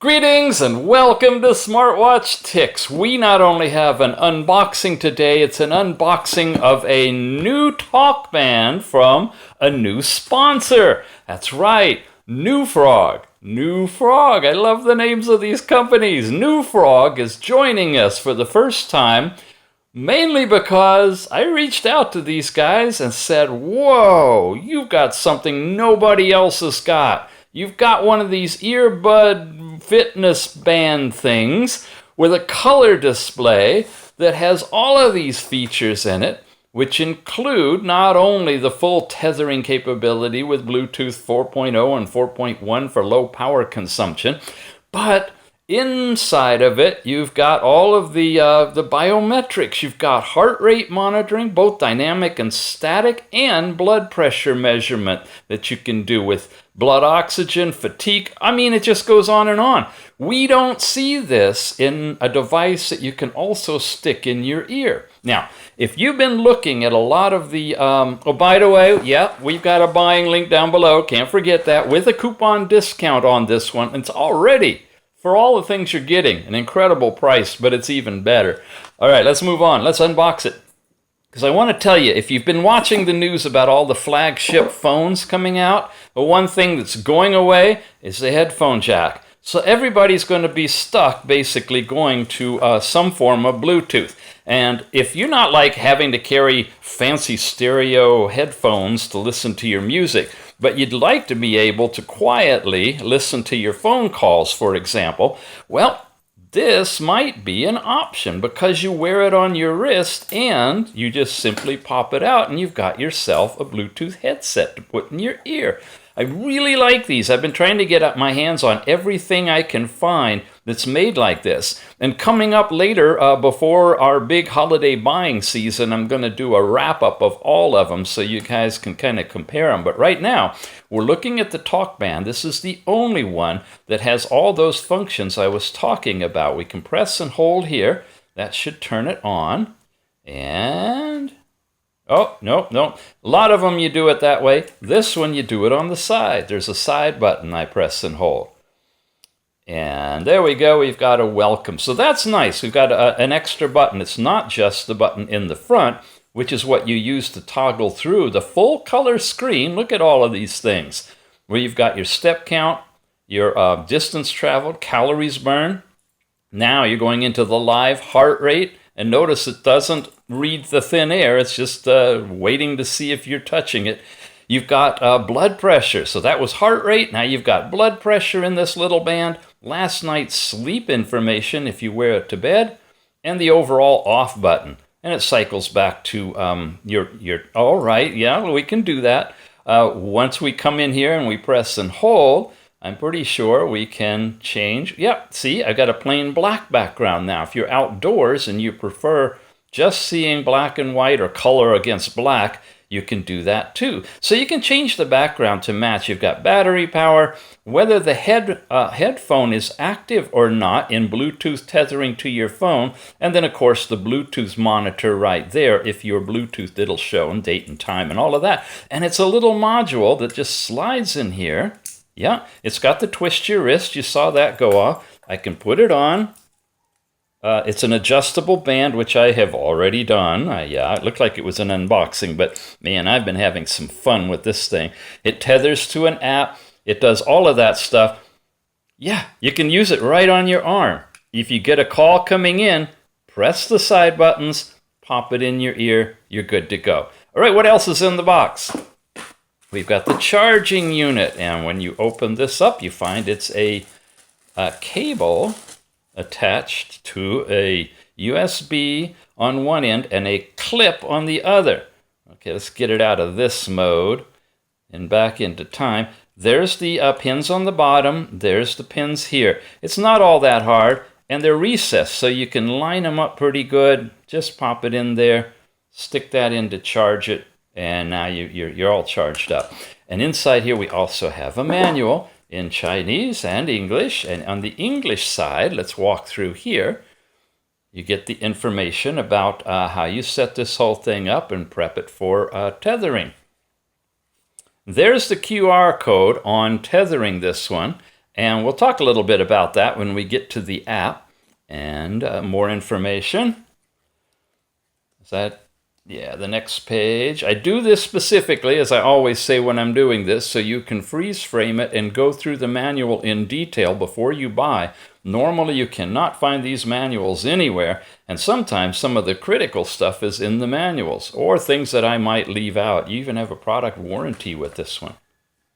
Greetings and welcome to SmartWatch Ticks. We not only have an unboxing today, it's an unboxing of a new Talkband from a new sponsor. That's right, NEWFROG. NEWFROG, I love the names of these companies. NEWFROG is joining us for the first time, mainly because I reached out to these guys and said, whoa, you've got something nobody else has got. You've got one of these earbud fitness band things with a color display that has all of these features in it, which include not only the full tethering capability with Bluetooth 4.0 and 4.1 for low power consumption, but inside of it, you've got all of the biometrics. You've got heart rate monitoring, both dynamic and static, and blood pressure measurement that you can do with blood oxygen, fatigue. I mean, it just goes on and on. We don't see this in a device that you can also stick in your ear. Now, if you've been looking at a lot of the, oh, by the way, yeah, we've got a buying link down below. Can't forget that, with a coupon discount on this one. It's already, for all the things you're getting, an incredible price, but it's even better. All right, let's move on. Let's unbox it. Because I want to tell you, if you've been watching the news about all the flagship phones coming out, the one thing that's going away is the headphone jack. So everybody's going to be stuck basically going to some form of Bluetooth. And if you're not like having to carry fancy stereo headphones to listen to your music, but you'd like to be able to quietly listen to your phone calls, for example, well, this might be an option because you wear it on your wrist and you just simply pop it out and you've got yourself a Bluetooth headset to put in your ear. I really like these. I've been trying to get my hands on everything I can find that's made like this. And coming up later, before our big holiday buying season, I'm going to do a wrap-up of all of them so you guys can kind of compare them. But right now, we're looking at the Talkband. This is the only one that has all those functions I was talking about. We can press and hold here. That should turn it on. And oh, no. A lot of them you do it that way. This one you do it on the side. There's a side button I press and hold. And there we go. We've got a welcome. So that's nice. We've got an extra button. It's not just the button in the front, which is what you use to toggle through the full color screen. Look at all of these things where you've got your step count, your distance traveled, calories burned. Now you're going into the live heart rate. And notice it doesn't read the thin air. It's just waiting to see if you're touching it. You've got blood pressure. So that was heart rate. Now you've got blood pressure in this little band. Last night's sleep information if you wear it to bed. And the overall off button. And it cycles back to your all right, yeah, we can do that. Once we come in here and we press and hold, I'm pretty sure we can change. Yep, see, I've got a plain black background now. If you're outdoors and you prefer just seeing black and white or color against black, you can do that too. So you can change the background to match. You've got battery power, whether the headphone is active or not in Bluetooth tethering to your phone, and then of course the Bluetooth monitor right there. If you're Bluetooth, it'll show and date and time and all of that. And it's a little module that just slides in here. Yeah, it's got the twist your wrist. You saw that go off. I can put it on. It's an adjustable band, which I have already done. Yeah, it looked like it was an unboxing, but man, I've been having some fun with this thing. It tethers to an app. It does all of that stuff. Yeah, you can use it right on your arm. If you get a call coming in, press the side buttons, pop it in your ear, you're good to go. All right, what else is in the box? We've got the charging unit, and when you open this up, you find it's a cable attached to a USB on one end and a clip on the other. Okay, let's get it out of this mode and back into time. There's the pins on the bottom. There's the pins here. It's not all that hard, and they're recessed, so you can line them up pretty good. Just pop it in there, stick that in to charge it, and now you're all charged up. And inside here we also have a manual in Chinese and English. And on the English side, let's walk through here. You get the information about how you set this whole thing up and prep it for tethering. There's the QR code on tethering this one. And we'll talk a little bit about that when we get to the app and more information. Is that, yeah, the next page. I do this specifically, as I always say when I'm doing this, so you can freeze frame it and go through the manual in detail before you buy. Normally you cannot find these manuals anywhere, and sometimes some of the critical stuff is in the manuals, or things that I might leave out. You even have a product warranty with this one.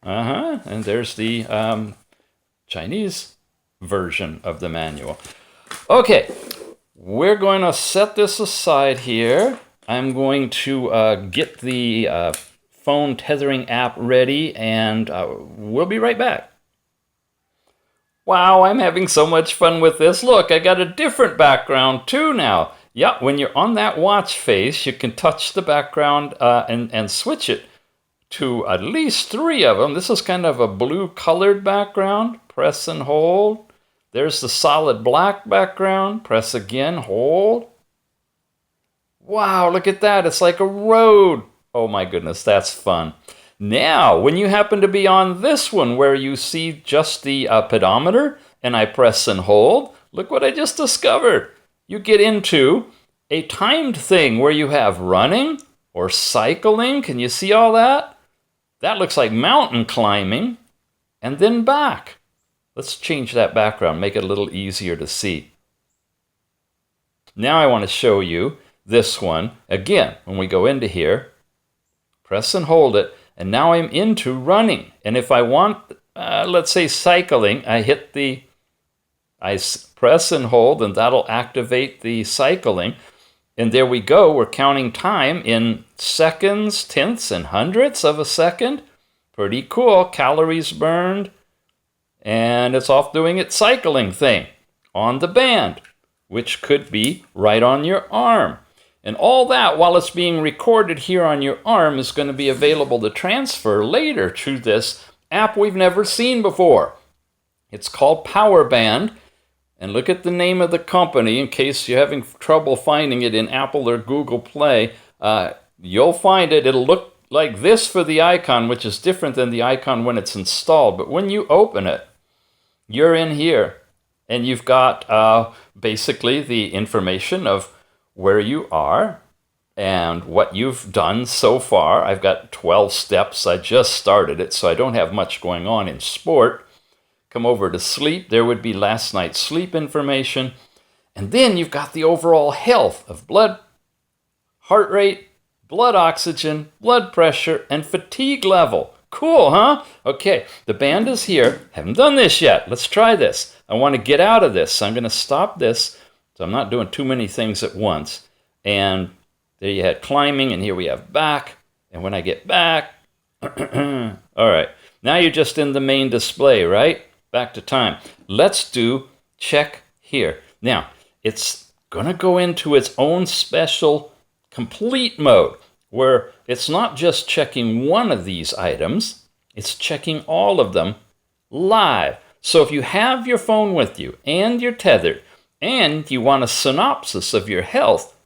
And there's the Chinese version of the manual. Okay, we're going to set this aside here. I'm going to get the phone tethering app ready, and we'll be right back. Wow, I'm having so much fun with this. Look, I got a different background too now. Yeah, when you're on that watch face, you can touch the background and switch it to at least 3 of them. This is kind of a blue colored background. Press and hold. There's the solid black background. Press again, hold. Wow, look at that. It's like a road. Oh my goodness, that's fun. Now, when you happen to be on this one where you see just the pedometer and I press and hold, look what I just discovered. You get into a timed thing where you have running or cycling. Can you see all that? That looks like mountain climbing, and then back. Let's change that background, make it a little easier to see. Now I want to show you this one. Again, when we go into here, press and hold it, and now I'm into running. And if I want, let's say cycling, I press and hold, and that'll activate the cycling. And there we go, we're counting time in seconds, tenths, and hundredths of a second. Pretty cool, calories burned. And it's off doing its cycling thing on the band, which could be right on your arm. And all that, while it's being recorded here on your arm, is going to be available to transfer later to this app we've never seen before. It's called Power Band. And look at the name of the company in case you're having trouble finding it in Apple or Google Play. You'll find it. It'll look like this for the icon, which is different than the icon when it's installed. But when you open it, you're in here. And you've got basically the information of where you are and what you've done so far. I've got 12 steps. I just started it, so I don't have much going on in sport. Come over to sleep, there would be last night's sleep information. And then you've got the overall health of blood, heart rate, blood oxygen, blood pressure, and fatigue level. Cool, huh? Okay, the band is here. Haven't done this yet. Let's try this. I want to get out of this, so I'm going to stop this. So I'm not doing too many things at once. And there you had climbing, and here we have back. And when I get back, all right. Now you're just in the main display, right? Back to time. Let's do check here. Now, it's going to go into its own special complete mode where it's not just checking one of these items, it's checking all of them live. So if you have your phone with you and you're tethered and you want a synopsis of your health,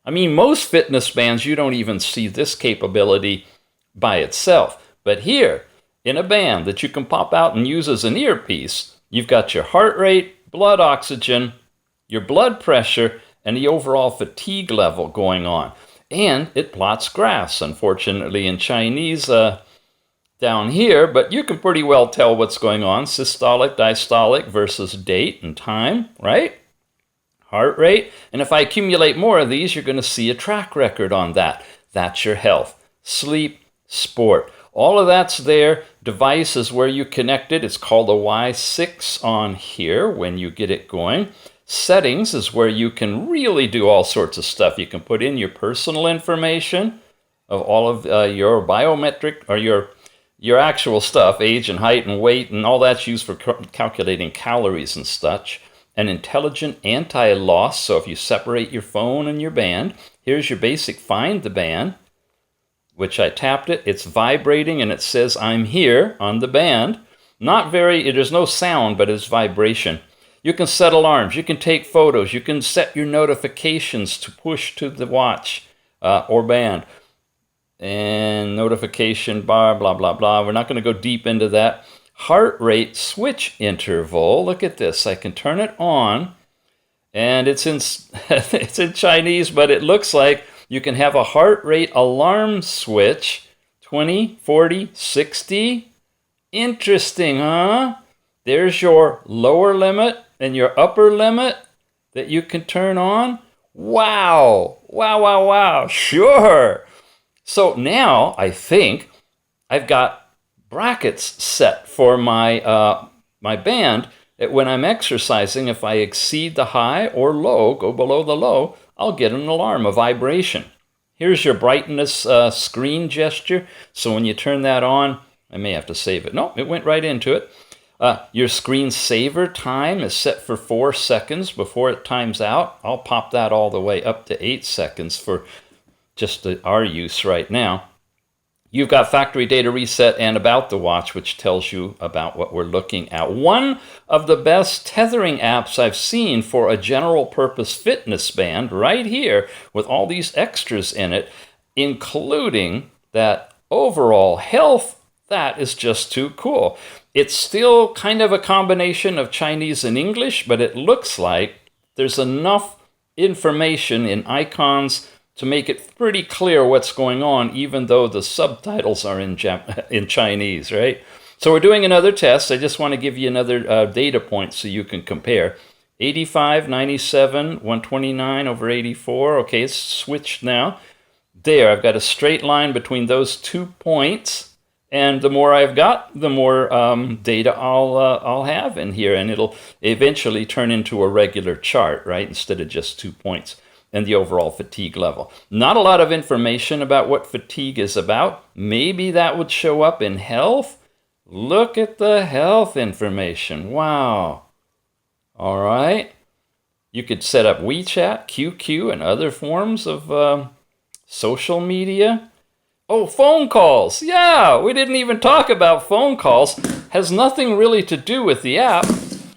I mean, most fitness bands, you don't even see this capability by itself. But here, in a band that you can pop out and use as an earpiece, you've got your heart rate, blood oxygen, your blood pressure, and the overall fatigue level going on. And it plots graphs, unfortunately in Chinese down here, but you can pretty well tell what's going on. Systolic, diastolic versus date and time, right? Heart rate. And if I accumulate more of these, you're going to see a track record on that. That's your health. Sleep, sport. All of that's there. Device is where you connect it. It's called a Y6 on here when you get it going. Settings is where you can really do all sorts of stuff. You can put in your personal information of all of your biometric or your actual stuff, age and height and weight, and all that's used for calculating calories and such. An intelligent anti-loss, so if you separate your phone and your band, here's your basic find the band, which I tapped it. It's vibrating and it says I'm here on the band. There's no sound, but it's vibration. You can set alarms, you can take photos, you can set your notifications to push to the watch or band. And notification bar, blah, blah, blah. We're not going to go deep into that. heart rate switch interval. Look at this. I can turn it on, and it's in it's in Chinese, but it looks like you can have a heart rate alarm switch, 20, 40, 60. Interesting, huh? There's your lower limit and your upper limit that you can turn on. Wow, wow, wow, wow, sure. So now I think I've got brackets set for my, my band that when I'm exercising, if I exceed the high or low, go below the low, I'll get an alarm, a vibration. Here's your brightness screen gesture. So when you turn that on, I may have to save it. No, it went right into it. Your screen saver time is set for 4 seconds before it times out. I'll pop that all the way up to 8 seconds for just our use right now. You've got factory data reset and about the watch, which tells you about what we're looking at. One of the best tethering apps I've seen for a general purpose fitness band right here with all these extras in it, including that overall health. That is just too cool. It's still kind of a combination of Chinese and English, but it looks like there's enough information in icons to make it pretty clear what's going on, even though the subtitles are in Chinese, right? So we're doing another test. I just want to give you another data point so you can compare. 85, 97, 129 over 84. Okay, it's switched now. There, I've got a straight line between those 2 points. And the more I've got, the more data I'll have in here, and it'll eventually turn into a regular chart, right, instead of just 2 points, and the overall fatigue level. Not a lot of information about what fatigue is about. Maybe that would show up in health. Look at the health information. Wow. All right. You could set up WeChat, QQ, and other forms of social media. Oh, phone calls. Yeah, we didn't even talk about phone calls. Has nothing really to do with the app.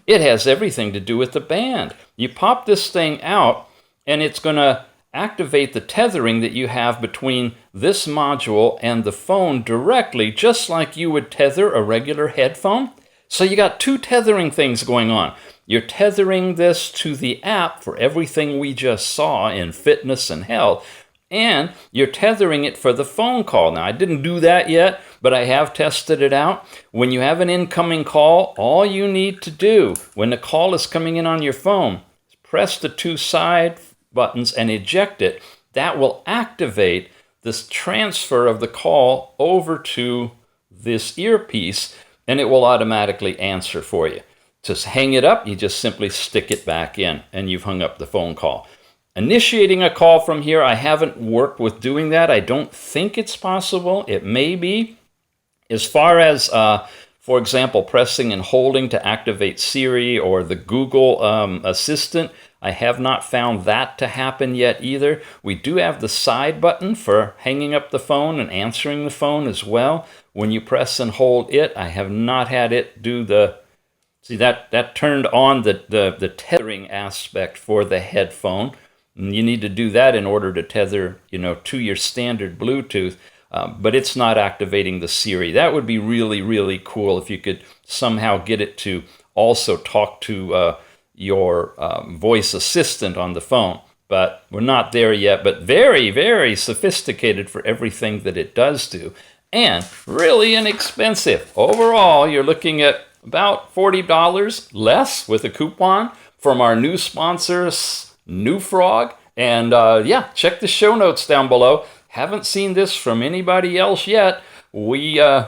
It has everything to do with the band. You pop this thing out, and it's going to activate the tethering that you have between this module and the phone directly, just like you would tether a regular headphone. So you got 2 tethering things going on. You're tethering this to the app for everything we just saw in fitness and health, and you're tethering it for the phone call. Now, I didn't do that yet, but I have tested it out. When you have an incoming call, all you need to do when the call is coming in on your phone is press the 2 side buttons and eject it. That will activate this transfer of the call over to this earpiece, and it will automatically answer for you. To hang it up, you just simply stick it back in, and you've hung up the phone call. Initiating a call from here, I haven't worked with doing that. I don't think it's possible. It may be. As far as, for example, pressing and holding to activate Siri or the Google Assistant, I have not found that to happen yet either. We do have the side button for hanging up the phone and answering the phone as well. When you press and hold it, I have not had it do the... See, that turned on the tethering aspect for the headphone. You need to do that in order to tether, to your standard Bluetooth, but it's not activating the Siri. That would be really, really cool if you could somehow get it to also talk to your voice assistant on the phone. But we're not there yet, but very, very sophisticated for everything that it does do, and really inexpensive. Overall, you're looking at about $40 less with a coupon from our new sponsors, NEWFROG, and check the show notes down below. Haven't seen this from anybody else yet. We're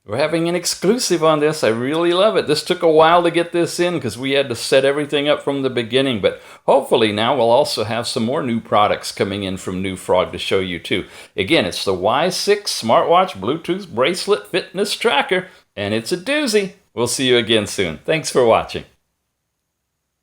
having an exclusive on this. I really love it. This took a while to get this in because we had to set everything up from the beginning, but hopefully now we'll also have some more new products coming in from NEWFROG to show you too. Again, it's the Y6 smartwatch Bluetooth bracelet fitness tracker, and it's a doozy. We'll see you again soon. Thanks for watching.